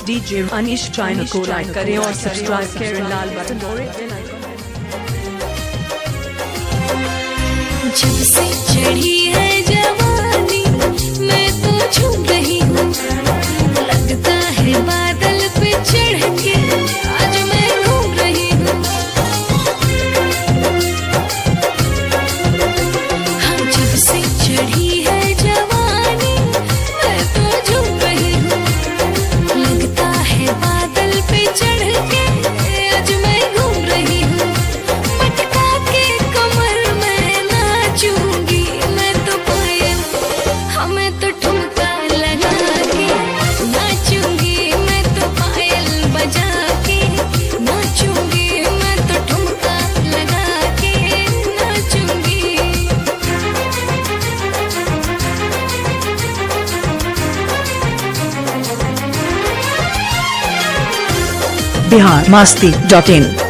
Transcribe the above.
DJ Anish channel को लाइक करें और सब्सक्राइब करें लाल बटन और जब से चढ़ी है जवानी मैं तो झूम रही हूँ, लगता है बादल पे चढ़ के आज मैं घूम रही हूँ। हाँ, जब से चढ़ी है जवानी मैं तो झूम रही हूँ, लगता है बादल पे चढ़ के आज मैं घूम रही हूँ। मटका के कमर में नाचूंगी मैं तो पायल, हमें तो ठुमका लगा के नाचूंगी मैं तो पायल बजा के नाचूंगी मैं तो ठुमका लगा के नाचूंगी। बिहारमस्ती.in